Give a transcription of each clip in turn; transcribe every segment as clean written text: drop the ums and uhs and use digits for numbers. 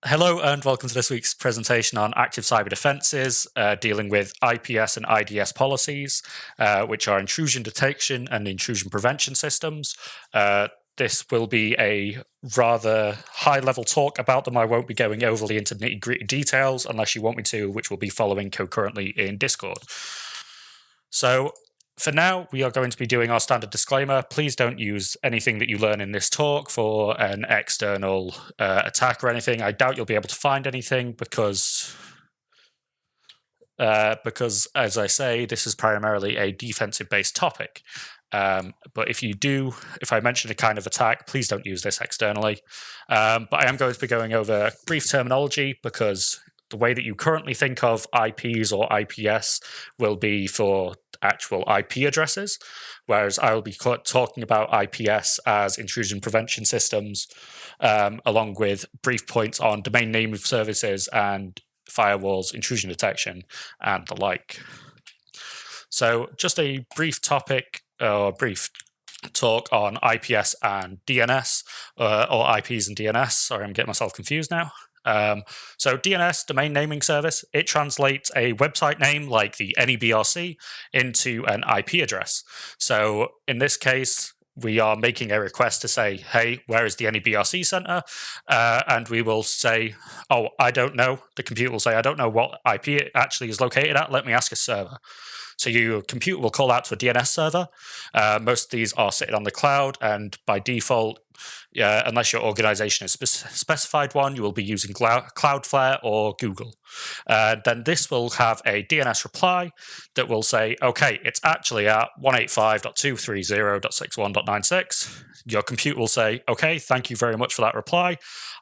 Hello and welcome to this week's presentation on active cyber defenses, dealing with IPS and IDS policies, which are intrusion detection and intrusion prevention systems. This will be a rather high-level talk about them. I won't be going overly into nitty-gritty details unless you want me to, which will be following concurrently in Discord. So for now, we are going to be doing our standard disclaimer. Please don't use anything that you learn in this talk for an external attack or anything. I doubt you'll be able to find anything because, as I say, this is primarily a defensive-based topic. But if I mention a kind of attack, please don't use this externally. But I am going to be going over brief terminology because the way that you currently think of IPs or IPS will be for actual IP addresses, whereas I will be talking about IPS as intrusion prevention systems, along with brief points on domain name of services and firewalls, intrusion detection, and the like. So just a brief topic, or brief talk on IPS and DNS, or IPs and DNS. Sorry, I'm getting myself confused now. So DNS, domain naming service, it translates a website name like the NEBRC into an IP address. So in this case, we are making a request to say, hey, where is the NEBRC center? And we will say, oh, I don't know. The computer will say, I don't know what IP it actually is located at. Let me ask a server. So your computer will call out to a DNS server. Most of these are sitting on the cloud, and by default, unless your organization has specified one, you will be using Cloudflare or Google. Then this will have a DNS reply that will say, okay, it's actually at 185.230.61.96. Your computer will say, okay, thank you very much for that reply.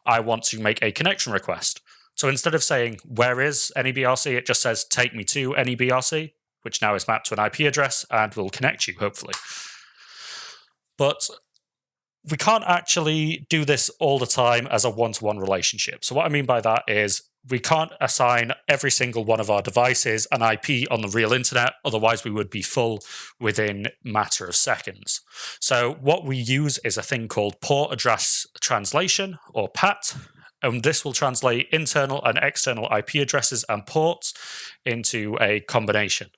I want to make a connection request. So instead of saying, where is NEBRC, it just says, take me to NEBRC, which now is mapped to an IP address and will connect you, hopefully. But we can't actually do this all the time as a one-to-one relationship. So what I mean by that is we can't assign every single one of our devices an IP on the real internet, otherwise we would be full within a matter of seconds. So what we use is a thing called port address translation, or PAT, and this will translate internal and external IP addresses and ports into a combination.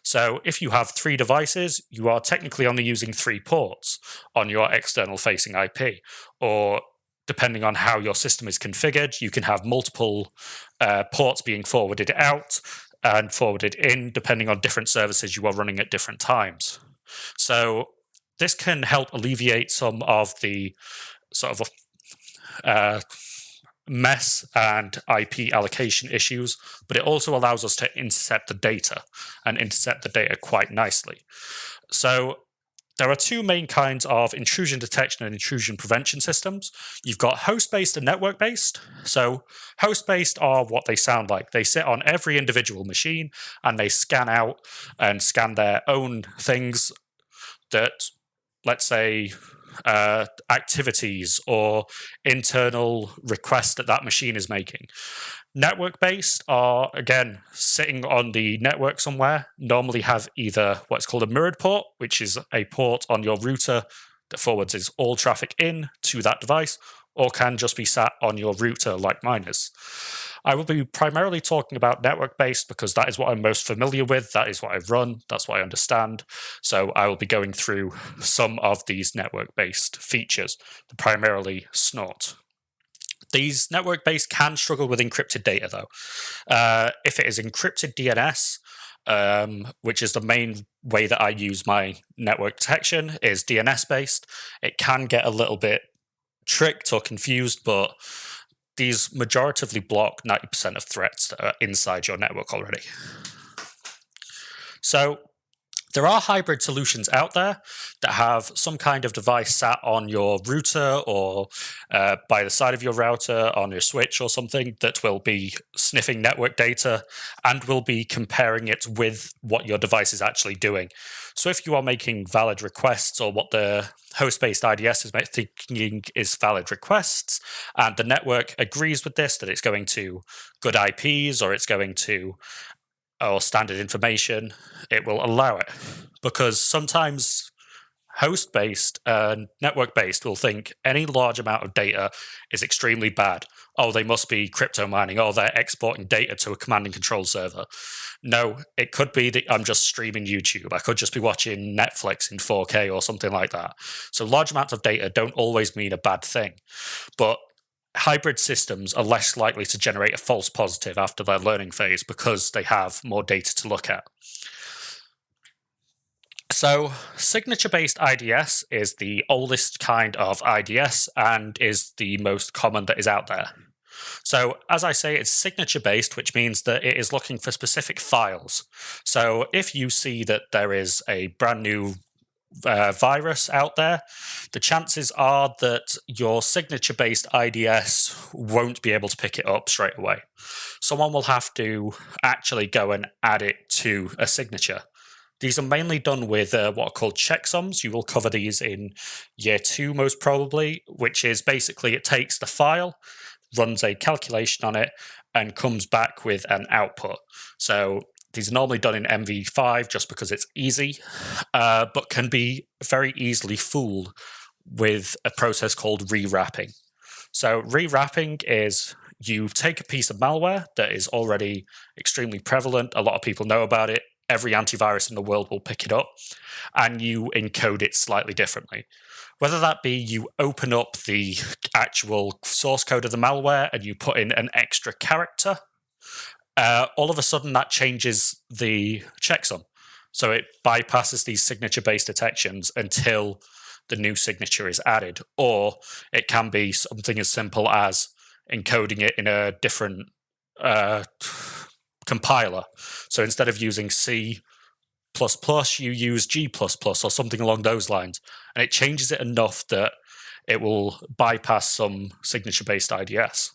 So if you have 3 devices, you are technically only using 3 ports on your external facing IP. Or depending on how your system is configured, you can have multiple ports being forwarded out and forwarded in, depending on different services you are running at different times. So this can help alleviate some of the sort of mess and IP allocation issues, but it also allows us to intercept the data, and intercept the data quite nicely. So there are 2 main kinds of intrusion detection and intrusion prevention systems. You've got host-based and network-based. So host-based are what they sound like. They sit on every individual machine, and they scan out and scan their own things that, let's say, activities or internal requests that machine is making. Network-based are, again, sitting on the network somewhere, normally have either what's called a mirrored port, which is a port on your router that forwards all traffic in to that device, or can just be sat on your router like mine is. I will be primarily talking about network-based because that is what I'm most familiar with, that is what I've run, that's what I understand. So I will be going through some of these network-based features, primarily snort. These network-based can struggle with encrypted data, though. If it is encrypted DNS, which is the main way that I use my network detection, is DNS-based, it can get a little bit tricked or confused, but these majoritively block 90% of threats that are inside your network already. So there are hybrid solutions out there that have some kind of device sat on your router or by the side of your router on your switch or something that will be sniffing network data and will be comparing it with what your device is actually doing. So if you are making valid requests, or what the host-based IDS is thinking is valid requests, and the network agrees with this, that it's going to good IPs or it's going to or standard information, it will allow it. Because sometimes Host-based and network-based will think any large amount of data is extremely bad. Oh, they must be crypto mining. Oh, they're exporting data to a command and control server. No, it could be that I'm just streaming YouTube. I could just be watching Netflix in 4K or something like that. So large amounts of data don't always mean a bad thing. But hybrid systems are less likely to generate a false positive after their learning phase because they have more data to look at. So signature-based IDS is the oldest kind of IDS and is the most common that is out there. So as I say, it's signature-based, which means that it is looking for specific files. So if you see that there is a brand new virus out there, the chances are that your signature-based IDS won't be able to pick it up straight away. Someone will have to actually go and add it to a signature. These are mainly done with what are called checksums. You will cover these in year 2 most probably, which is basically it takes the file, runs a calculation on it, and comes back with an output. So these are normally done in MV5 just because it's easy, but can be very easily fooled with a process called rewrapping. So rewrapping is you take a piece of malware that is already extremely prevalent, a lot of people know about it, every antivirus in the world will pick it up, and you encode it slightly differently. Whether that be you open up the actual source code of the malware and you put in an extra character, all of a sudden that changes the checksum. So it bypasses these signature-based detections until the new signature is added. Or it can be something as simple as encoding it in a different compiler. So instead of using C++, you use G++ or something along those lines. And it changes it enough that it will bypass some signature-based IDS.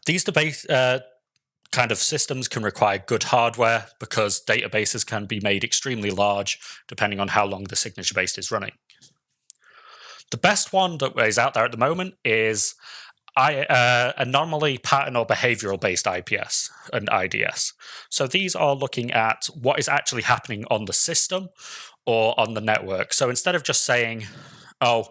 These kind of systems can require good hardware because databases can be made extremely large depending on how long the signature-based is running. The best one that is out there at the moment is Anomaly Pattern or behavioral-based IPS and IDS. So these are looking at what is actually happening on the system or on the network. So instead of just saying, oh,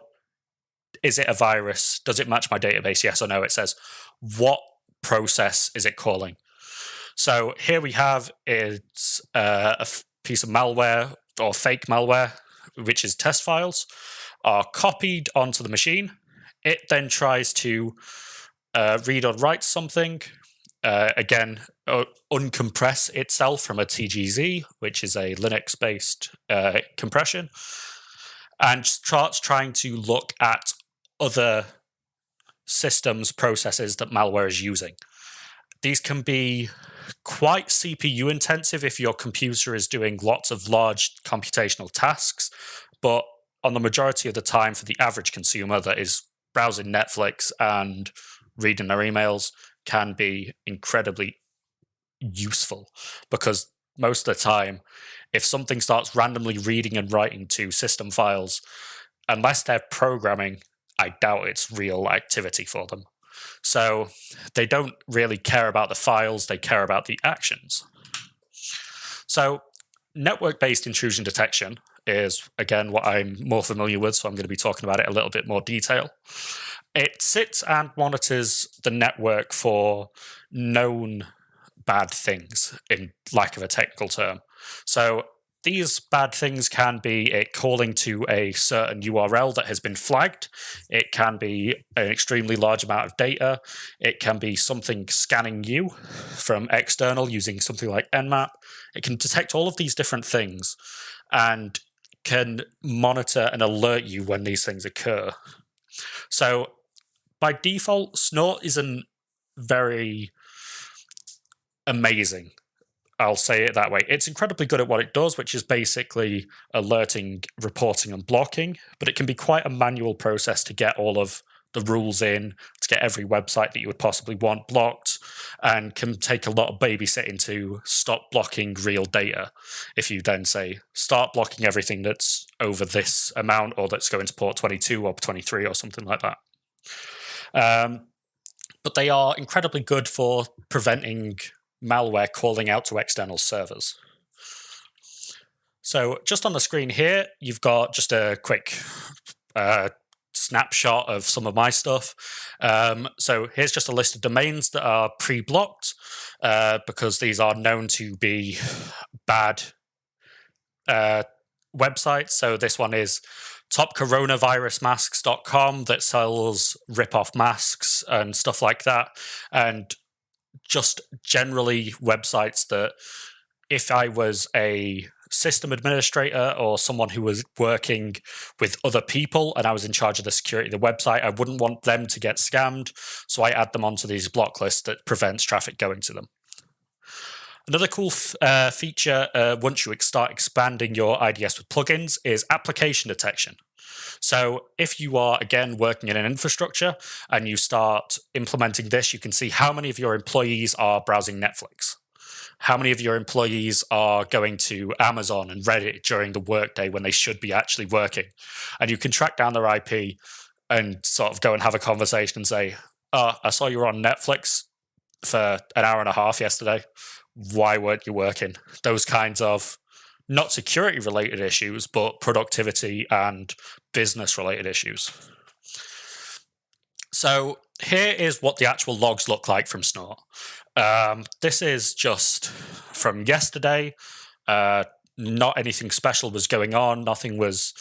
is it a virus? Does it match my database? Yes or no? It says, what process is it calling? So here we have it's a piece of malware or fake malware, which is test files, are copied onto the machine. It then tries to read or write something, again, uncompress itself from a TGZ, which is a Linux-based compression, and starts trying to look at other systems, processes that malware is using. These can be quite CPU intensive if your computer is doing lots of large computational tasks, but on the majority of the time for the average consumer that is browsing Netflix and reading their emails can be incredibly useful, because most of the time, if something starts randomly reading and writing to system files, unless they're programming, I doubt it's real activity for them. So they don't really care about the files, they care about the actions. So network-based intrusion detection is, again, what I'm more familiar with, so I'm going to be talking about it a little bit more detail. It sits and monitors the network for known bad things, in lack of a technical term. So these bad things can be it calling to a certain URL that has been flagged. It can be an extremely large amount of data. It can be something scanning you from external using something like Nmap. It can detect all of these different things and can monitor and alert you when these things occur. So by default, snort isn't very amazing. I'll say it that way. It's incredibly good at what it does, which is basically alerting, reporting, and blocking, but it can be quite a manual process to get all of the rules in, to get every website that you would possibly want blocked, and can take a lot of babysitting to stop blocking real data. If you then say, start blocking everything that's over this amount, or that's going to port 22 or 23 or something like that. But they are incredibly good for preventing malware calling out to external servers. So just on the screen here, you've got just a quick snapshot of some of my stuff. So here's just a list of domains that are pre-blocked because these are known to be bad websites. So this one is topcoronavirusmasks.com that sells rip-off masks and stuff like that. And just generally websites that if I was a system administrator or someone who was working with other people and I was in charge of the security of the website, I wouldn't want them to get scammed. So I add them onto these block lists that prevents traffic going to them. Another cool feature once you start expanding your IDS with plugins is application detection. So if you are, again, working in an infrastructure and you start implementing this, you can see how many of your employees are browsing Netflix. How many of your employees are going to Amazon and Reddit during the workday when they should be actually working? And you can track down their IP and sort of go and have a conversation and say, oh, I saw you were on Netflix for an hour and a half yesterday. Why weren't you working? Those kinds of not security related issues, but productivity and business related issues. So here is what the actual logs look like from Snort. This is just from yesterday. Not anything special was going on. Nothing was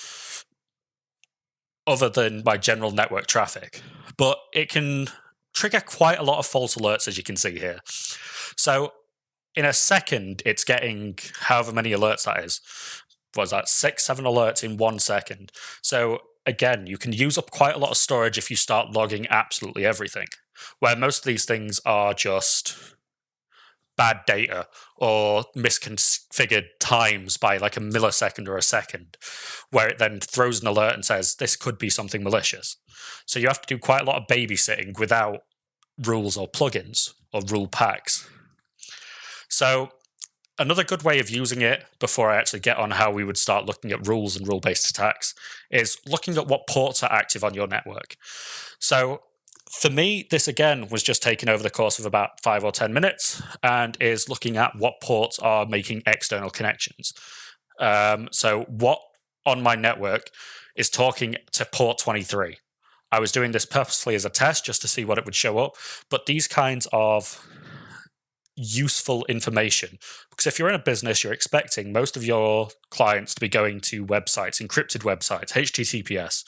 other than my general network traffic. But it can trigger quite a lot of false alerts, as you can see here. So in a second, it's getting however many alerts that is. Was that 6, 7 alerts in 1 second? So again, you can use up quite a lot of storage if you start logging absolutely everything, where most of these things are just bad data or misconfigured times by like a millisecond or a second, where it then throws an alert and says, this could be something malicious. So you have to do quite a lot of babysitting without rules or plugins or rule packs. So another good way of using it, before I actually get on how we would start looking at rules and rule-based attacks, is looking at what ports are active on your network. So for me, this again was just taken over the course of about 5 or 10 minutes and is looking at what ports are making external connections. So what on my network is talking to port 23. I was doing this purposefully as a test just to see what it would show up, but these kinds of useful information, because if you're in a business, you're expecting most of your clients to be going to websites, encrypted websites, HTTPS,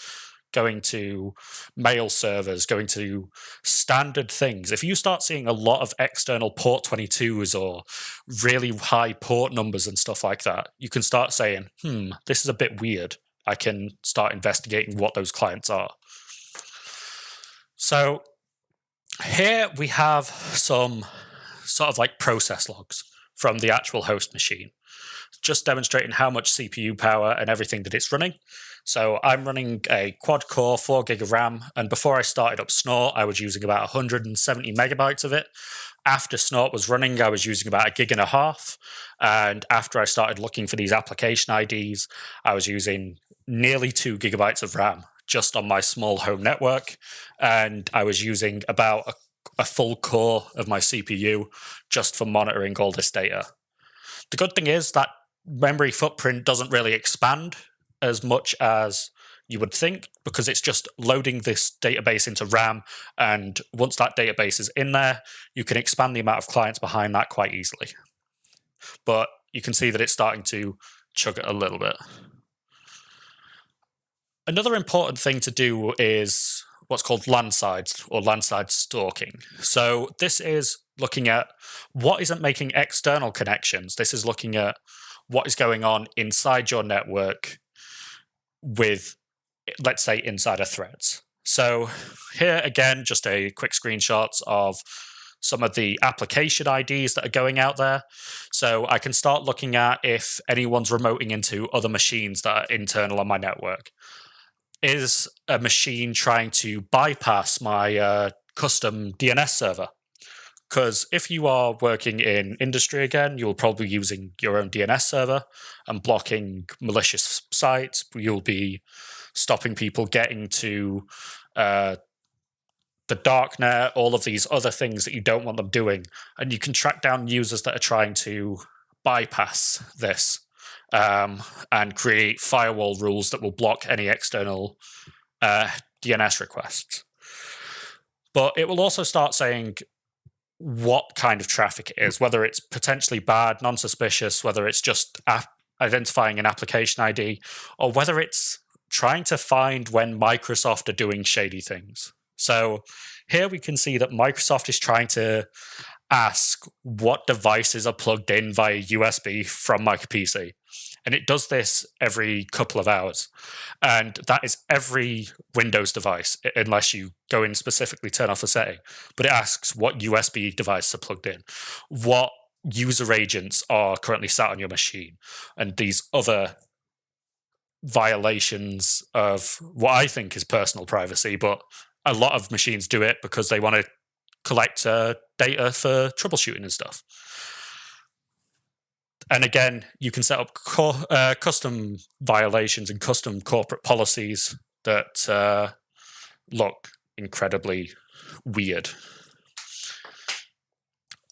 going to mail servers, going to standard things. If you start seeing a lot of external port 22s or really high port numbers and stuff like that, you can start saying, this is a bit weird. I can start investigating what those clients are. So here we have some sort of like process logs from the actual host machine, just demonstrating how much CPU power and everything that it's running. So I'm running a quad core 4 gig of RAM, and before I started up Snort, I was using about 170 megabytes of it. After Snort was running, I was using about 1.5 gigs, and after I started looking for these application IDs, I was using nearly 2 gigabytes of RAM just on my small home network, and I was using about a full core of my CPU just for monitoring all this data. The good thing is that memory footprint doesn't really expand as much as you would think, because it's just loading this database into RAM, and once that database is in there, you can expand the amount of clients behind that quite easily. But you can see that it's starting to chug it a little bit. Another important thing to do is what's called landslide or landslide stalking. So this is looking at what isn't making external connections. This is looking at what is going on inside your network with, let's say, insider threads. So here again, just a quick screenshots of some of the application IDs that are going out there. So I can start looking at if anyone's remoting into other machines that are internal on my network. Is a machine trying to bypass my custom DNS server? Because if you are working in industry again, you'll probably be using your own DNS server and blocking malicious sites. You'll be stopping people getting to the darknet, all of these other things that you don't want them doing. And you can track down users that are trying to bypass this. and create firewall rules that will block any external DNS requests. But it will also start saying what kind of traffic it is, whether it's potentially bad, non-suspicious, whether it's just identifying an application ID, or whether it's trying to find when Microsoft are doing shady things. So here we can see that Microsoft is trying to ask what devices are plugged in via USB from my PC. And it does this every couple of hours. And that is every Windows device, unless you go in specifically turn off a setting. But it asks what USB devices are plugged in, what user agents are currently sat on your machine, and these other violations of what I think is personal privacy. But a lot of machines do it because they want to collect data for troubleshooting and stuff. And again, you can set up custom violations and custom corporate policies that look incredibly weird.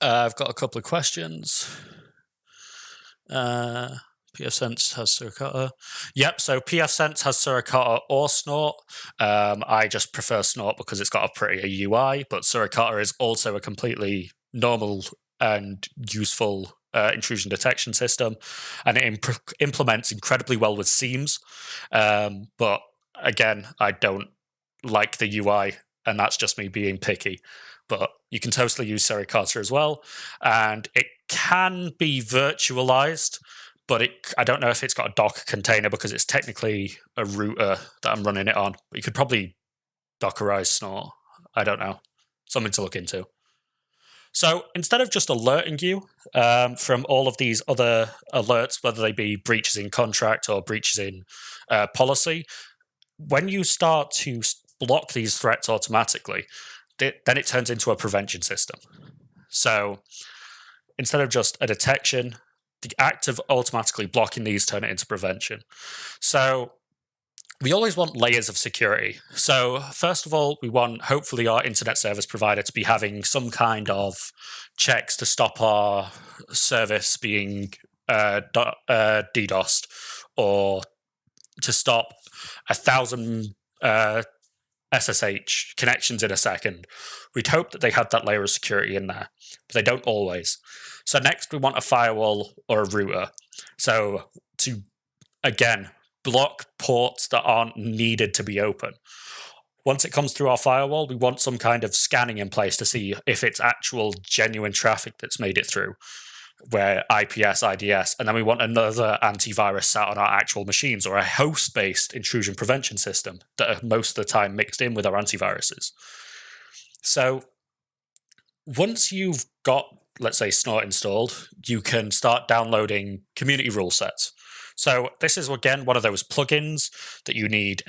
I've got a couple of questions. pfSense has Suricata. Yep, so pfSense has Suricata or Snort. I just prefer Snort because it's got a prettier UI, but Suricata is also a completely normal and useful intrusion detection system, and it implements incredibly well with seams. But again, I don't like the UI, and that's just me being picky. But you can totally use Suricata as well, and it can be virtualized, but I don't know if it's got a Docker container because it's technically a router that I'm running it on. But you could probably Dockerize Snort. I don't know. Something to look into. So instead of just alerting you from all of these other alerts, whether they be breaches in contract or breaches in policy, when you start to block these threats automatically, then it turns into a prevention system. So instead of just a detection, the act of automatically blocking these turn it into prevention. So we always want layers of security. So first of all, we want hopefully our internet service provider to be having some kind of checks to stop our service being DDoSed, or to stop 1,000 SSH connections in a second. We'd hope that they had that layer of security in there, but they don't always. So next, we want a firewall or a router. So to, again, block ports that aren't needed to be open. Once it comes through our firewall, we want some kind of scanning in place to see if it's actual genuine traffic that's made it through, where IPS, IDS, and then we want another antivirus sat on our actual machines, or a host-based intrusion prevention system that are most of the time mixed in with our antiviruses. So once you've got, let's say, Snort installed, you can start downloading community rule sets. So this is, again, one of those plugins that you need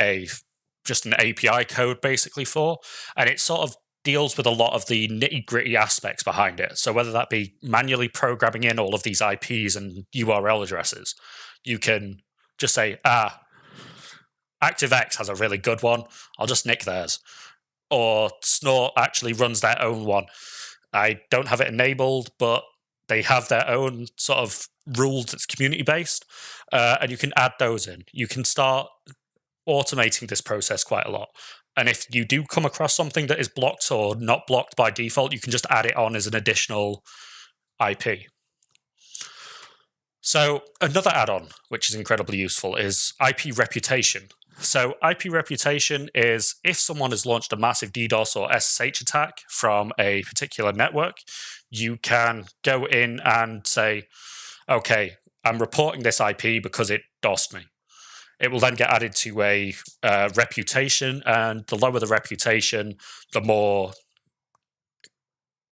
just an API code basically for, and it sort of deals with a lot of the nitty-gritty aspects behind it. So whether that be manually programming in all of these IPs and URL addresses, you can just say, ActiveX has a really good one, I'll just nick theirs. Or Snort actually runs their own one. I don't have it enabled, but they have their own sort of rule that's community-based, and you can add those in. You can start automating this process quite a lot. And if you do come across something that is blocked or not blocked by default, you can just add it on as an additional IP. So another add-on, which is incredibly useful, is IP reputation. So IP reputation is if someone has launched a massive DDoS or SSH attack from a particular network, you can go in and say, okay, I'm reporting this IP because it DOSed me. It will then get added to a reputation, and the lower the reputation, the more,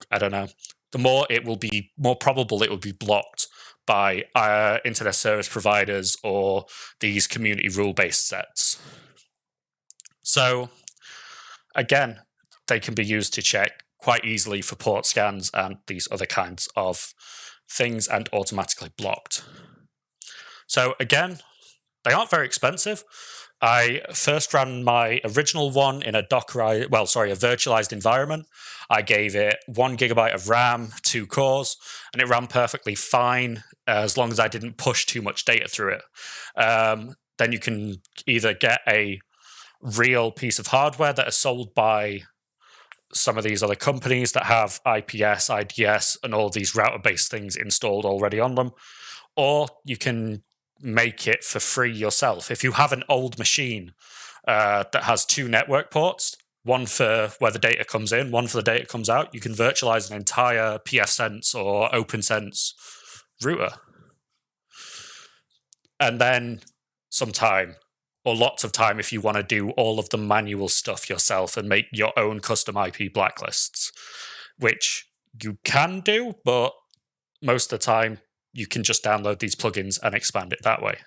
the more it will be more probable it will be blocked by internet service providers or these community rule-based sets. So again, they can be used to check quite easily for port scans and these other kinds of things, and automatically blocked. So again, they aren't very expensive. I first ran my original one in a virtualized environment. I gave it 1 gigabyte of RAM, 2 cores, and it ran perfectly fine as long as I didn't push too much data through it. Then you can either get a real piece of hardware that is sold by some of these other companies that have IPS, IDS, and all these router-based things installed already on them, or you can make it for free yourself. If you have an old machine that has 2 network ports, one for where the data comes in, one for the data comes out, you can virtualize an entire pfSense or OpenSense router. And then some time, or lots of time if you want to do all of the manual stuff yourself and make your own custom IP blacklists, which you can do, but most of the time you can just download these plugins and expand it that way.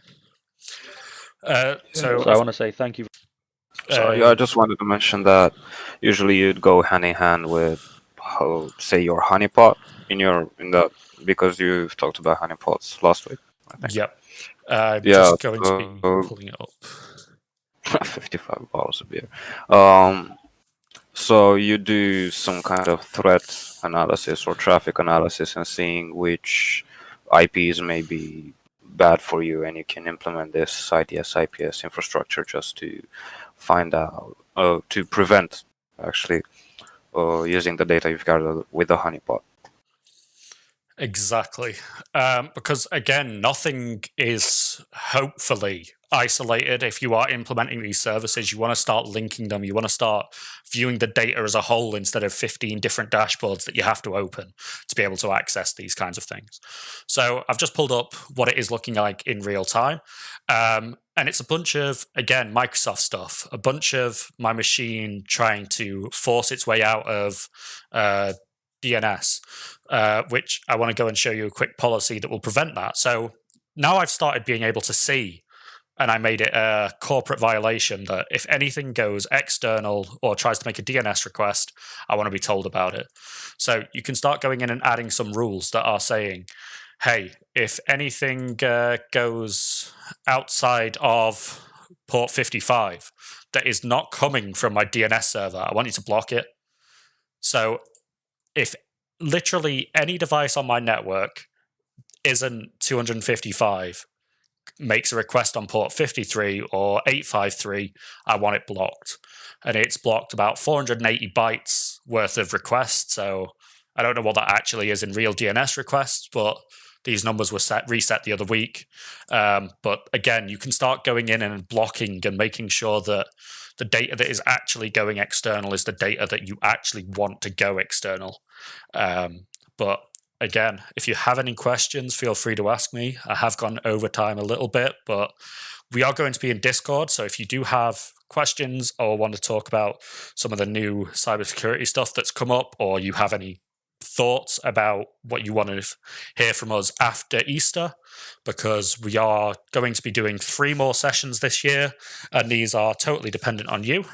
So I want to say thank you. Sorry, I just wanted to mention that usually you'd go hand in hand with, say, your honeypot because you've talked about honeypots last week, I think. Yep. I'm just going to be pulling it up. 55 bottles of beer. So you do some kind of threat analysis or traffic analysis and seeing which IPs may be bad for you, and you can implement this IDS IPS infrastructure just to find out, to prevent actually using the data you've gathered with the honeypot. Exactly. Because again, nothing is hopefully isolated. If you are implementing these services, you want to start linking them. You want to start viewing the data as a whole instead of 15 different dashboards that you have to open to be able to access these kinds of things. So I've just pulled up what it is looking like in real time. And it's a bunch of, again, Microsoft stuff, a bunch of my machine trying to force its way out of DNS, which I want to go and show you a quick policy that will prevent that. So now I've started being able to see, and I made it a corporate violation that if anything goes external or tries to make a DNS request, I want to be told about it. So you can start going in and adding some rules that are saying, hey, if anything goes outside of port 55 that is not coming from my DNS server, I want you to block it. So if literally any device on my network isn't 255, makes a request on port 53 or 853, I want it blocked. And it's blocked about 480 bytes worth of requests. So I don't know what that actually is in real DNS requests, but these numbers were reset the other week. But again, you can start going in and blocking and making sure that the data that is actually going external is the data that you actually want to go external. But again, if you have any questions, feel free to ask me. I have gone over time a little bit, but we are going to be in Discord. So if you do have questions or want to talk about some of the new cybersecurity stuff that's come up, or you have any thoughts about what you want to hear from us after Easter, because we are going to be doing 3 more sessions this year, and these are totally dependent on you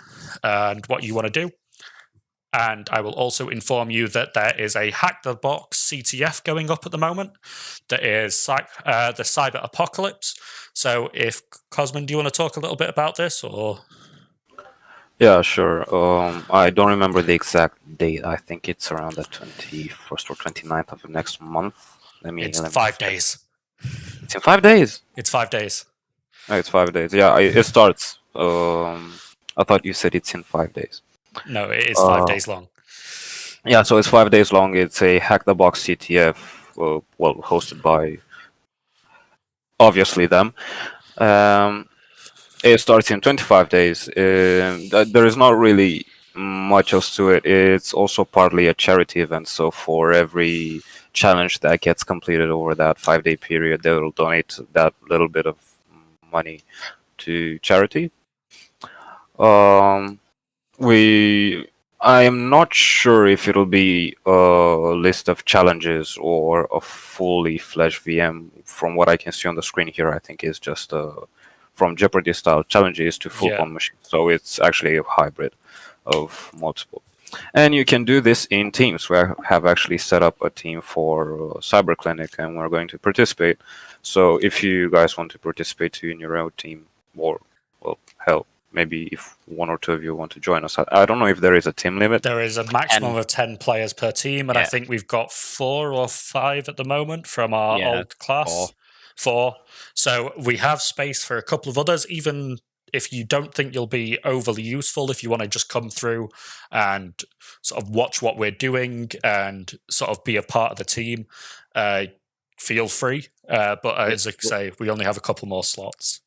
and what you want to do. And I will also inform you that there is a Hack the Box CTF going up at the moment that is the Cyber Apocalypse. So if Cosmin, do you want to talk a little bit about this? Or Yeah, sure. I don't remember the exact date. I think it's around the 21st or 29th of the next month. It's 5 days. It's in 5 days? It's 5 days. No, it's 5 days. Yeah, it starts. I thought you said it's in 5 days. No, it is 5 days long. Yeah, so it's 5 days long. It's a Hack the Box CTF, hosted by obviously them. It starts in 25 days. There is not really much else to it. It's also partly a charity event, so for every challenge that gets completed over that 5-day period, they will donate that little bit of money to charity. I am not sure if it'll be a list of challenges or a fully fledged VM. From what I can see on the screen here, I think it's just from Jeopardy style challenges to full con machines. So it's actually a hybrid of multiple. And you can do this in teams. We have actually set up a team for Cyber Clinic, and we're going to participate. So if you guys want to participate too in your own team, or maybe if one or two of you want to join us. I don't know if there is a team limit. There is a maximum of 10 players per team, and I think we've got 4 or 5 at the moment from our old class. 4. So we have space for a couple of others, even if you don't think you'll be overly useful, if you want to just come through and sort of watch what we're doing and sort of be a part of the team, feel free. But as I say, we only have a couple more slots.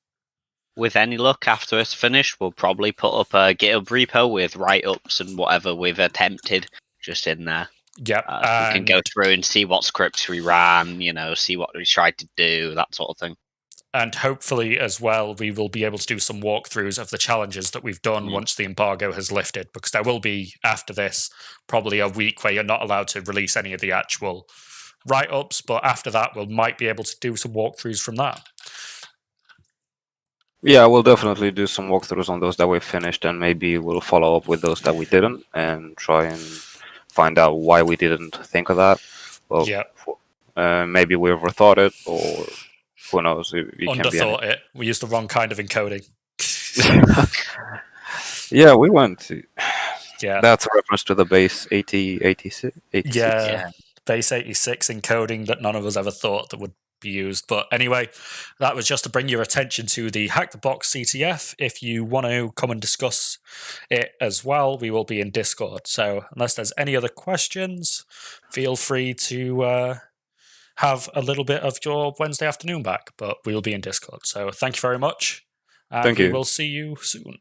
With any luck, after it's finished, we'll probably put up a GitHub repo with write-ups and whatever we've attempted just in there. Yep. We can go through and see what scripts we ran, see what we tried to do, that sort of thing. And hopefully as well, we will be able to do some walkthroughs of the challenges that we've done once the embargo has lifted, because there will be, after this, probably a week where you're not allowed to release any of the actual write-ups, but after that, we might be able to do some walkthroughs from that. Yeah, we'll definitely do some walkthroughs on those that we finished, and maybe we'll follow up with those that we didn't and try and find out why we didn't think of that. Well, yeah. Maybe we overthought it, or who knows? Underthought it. We used the wrong kind of encoding. Yeah, we went to... Yeah. That's a reference to the base 86. Yeah, base 86 encoding that none of us ever thought that would be used. But anyway, that was just to bring your attention to the Hack the Box CTF. If you want to come and discuss it as well, we will be in Discord. So unless there's any other questions, feel free to have a little bit of your Wednesday afternoon back, but we will be in Discord. So thank you very much. And Thank you. We will see you soon.